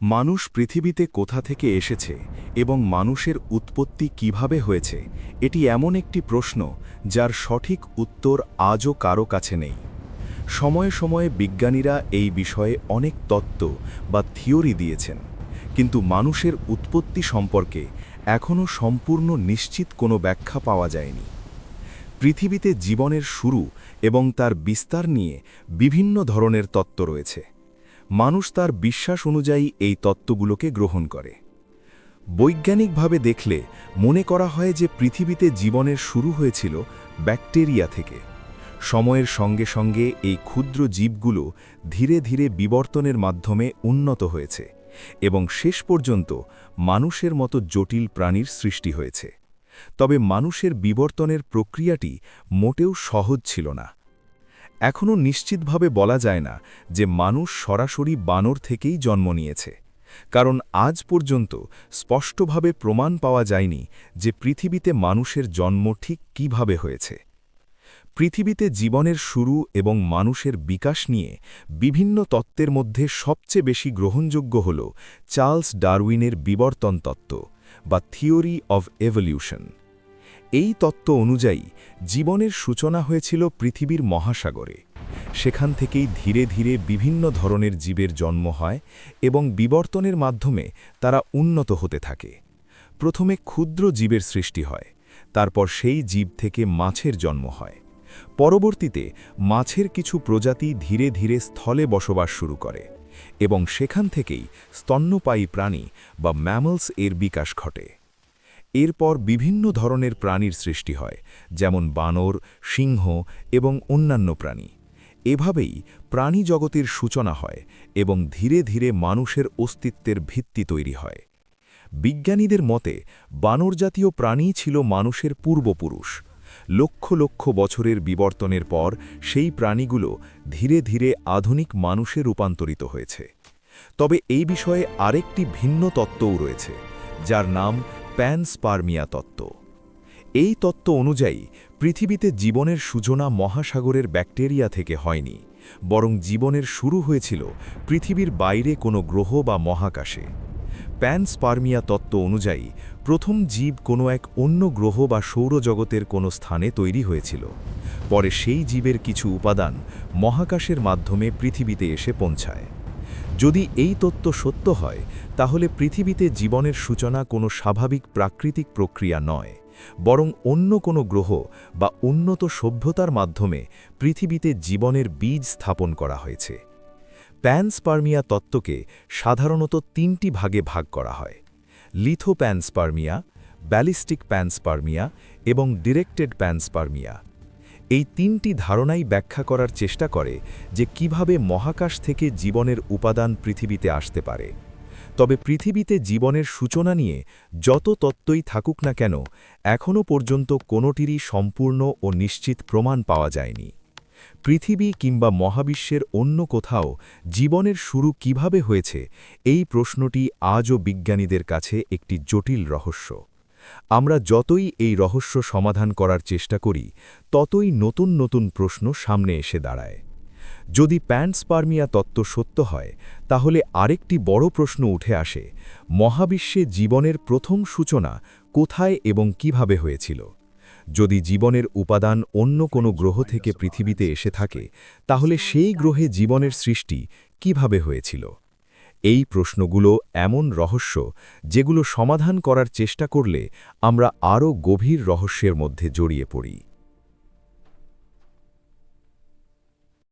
মানুষ পৃথিবীতে কোথা থেকে এসেছে এবং মানুষের উৎপত্তি কিভাবে হয়েছে এটি এমন একটি প্রশ্ন যার সঠিক উত্তর আজও কারো কাছে নেই। সময়ে সময়ে বিজ্ঞানীরা এই বিষয়ে অনেক তত্ত্ব বা থিওরি দিয়েছেন, কিন্তু মানুষের উৎপত্তি সম্পর্কে এখনও সম্পূর্ণ নিশ্চিত কোনো ব্যাখ্যা পাওয়া যায়নি। পৃথিবীতে জীবনের শুরু এবং তার বিস্তার নিয়ে বিভিন্ন ধরনের তত্ত্ব রয়েছে। মানুষ তার বিশ্বাস অনুযায়ী এই তত্ত্বগুলোকে গ্রহণ করে। বৈজ্ঞানিকভাবে দেখলে মনে করা হয় যে পৃথিবীতে জীবনের শুরু হয়েছিল ব্যাকটেরিয়া থেকে। সময়ের সঙ্গে সঙ্গে এই ক্ষুদ্র জীবগুলো ধীরে ধীরে বিবর্তনের মাধ্যমে উন্নত হয়েছে এবং শেষ পর্যন্ত মানুষের মতো জটিল প্রাণীর সৃষ্টি হয়েছে। তবে মানুষের বিবর্তনের প্রক্রিয়াটি মোটেও সহজ ছিল না। এখনও নিশ্চিতভাবে বলা যায় না যে মানুষ সরাসরি বানর থেকেই জন্ম নিয়েছে, কারণ আজ পর্যন্ত স্পষ্টভাবে প্রমাণ পাওয়া যায়নি যে পৃথিবীতে মানুষের জন্ম ঠিক কিভাবে হয়েছে। পৃথিবীতে জীবনের শুরু এবং মানুষের বিকাশ নিয়ে বিভিন্ন তত্ত্বের মধ্যে সবচেয়ে বেশি গ্রহণযোগ্য হল চার্লস ডারউইনের বিবর্তন তত্ত্ব বা থিওরি অব এভলিউশন। এই তত্ত্ব অনুযায়ী জীবনের সূচনা হয়েছিল পৃথিবীর মহাসাগরে। সেখান থেকেই ধীরে ধীরে বিভিন্ন ধরনের জীবের জন্ম হয় এবং বিবর্তনের মাধ্যমে তারা উন্নত হতে থাকে। প্রথমে ক্ষুদ্র জীবের সৃষ্টি হয়, তারপর সেই জীব থেকে মাছের জন্ম হয়। পরবর্তীতে মাছের কিছু প্রজাতি ধীরে ধীরে স্থলে বসবাস শুরু করে এবং সেখান থেকেই স্তন্যপায়ী প্রাণী বা ম্যামলস এর বিকাশ ঘটে। এরপর বিভিন্ন ধরনের প্রাণীর সৃষ্টি হয়, যেমন বানর, সিংহ এবং অন্যান্য প্রাণী। এভাবেই প্রাণী জগতের সূচনা হয় এবং ধীরে ধীরে মানুষের অস্তিত্বের ভিত্তি তৈরি হয়। বিজ্ঞানীদের মতে বানরজাতীয় প্রাণী ছিল মানুষের পূর্বপুরুষ। লক্ষ লক্ষ বছরের বিবর্তনের পর সেই প্রাণীগুলো ধীরে ধীরে আধুনিক মানুষে রূপান্তরিত হয়েছে। তবে এই বিষয়ে আরেকটি ভিন্ন তত্ত্বও রয়েছে, যার নাম প্যানস্পার্মিয়া তত্ত্ব। এই তত্ত্ব অনুযায়ী পৃথিবীতে জীবনের সূচনা মহাসাগরের ব্যাকটেরিয়া থেকে হয়নি, বরং জীবনের শুরু হয়েছিল পৃথিবীর বাইরে কোনো গ্রহ বা মহাকাশে। প্যানস্পার্মিয়া তত্ত্ব অনুযায়ী প্রথম জীব কোনো এক অন্য গ্রহ বা সৌরজগতের কোনো স্থানে তৈরি হয়েছিল। পরে সেই জীবের কিছু উপাদান মহাকাশের মাধ্যমে পৃথিবীতে এসে পৌঁছায়। যদি এই তত্ত্ব সত্য হয়, তাহলে পৃথিবীতে জীবনের সূচনা কোনো স্বাভাবিক প্রাকৃতিক প্রক্রিয়া নয়, বরং অন্য কোনো গ্রহ বা উন্নত সভ্যতার মাধ্যমে পৃথিবীতে জীবনের বীজ স্থাপন করা হয়েছে। প্যানস্পার্মিয়া তত্ত্বকে সাধারণত তিনটি ভাগে ভাগ করা হয়: লিথোপ্যানস্পার্মিয়া, ব্যালিস্টিক প্যানস্পার্মিয়া এবং ডিরেক্টেড প্যানস্পার্মিয়া। এই তিনটি ধারণাই ব্যাখ্যা করার চেষ্টা করে যে কিভাবে মহাকাশ থেকে জীবনের উপাদান পৃথিবীতে আসতে পারে। তবে পৃথিবীতে জীবনের সূচনা নিয়ে যত তত্ত্বই থাকুক না কেন, এখনও পর্যন্ত কোনোটিরই সম্পূর্ণ ও নিশ্চিত প্রমাণ পাওয়া যায়নি। পৃথিবী কিংবা মহাবিশ্বের অন্য কোথাও জীবনের শুরু কিভাবে হয়েছে, এই প্রশ্নটি আজও বিজ্ঞানীদের কাছে একটি জটিল রহস্য। আমরা যতই এই রহস্য সমাধান করার চেষ্টা করি, ততই নতুন নতুন প্রশ্ন সামনে এসে দাঁড়ায়। যদি প্যানস্পার্মিয়া তত্ত্ব সত্য হয়, তাহলে আরেকটি বড় প্রশ্ন উঠে আসে: মহাবিশ্বে জীবনের প্রথম সূচনা কোথায় এবং কিভাবে হয়েছিল? যদি জীবনের উপাদান অন্য কোনো গ্রহ থেকে পৃথিবীতে এসে থাকে, তাহলে সেই গ্রহে জীবনের সৃষ্টি কিভাবে হয়েছিল? এই প্রশ্নগুলো এমন রহস্য যেগুলো সমাধান করার চেষ্টা করলে আমরা আরও গভীর রহস্যের মধ্যে জড়িয়ে পড়ি।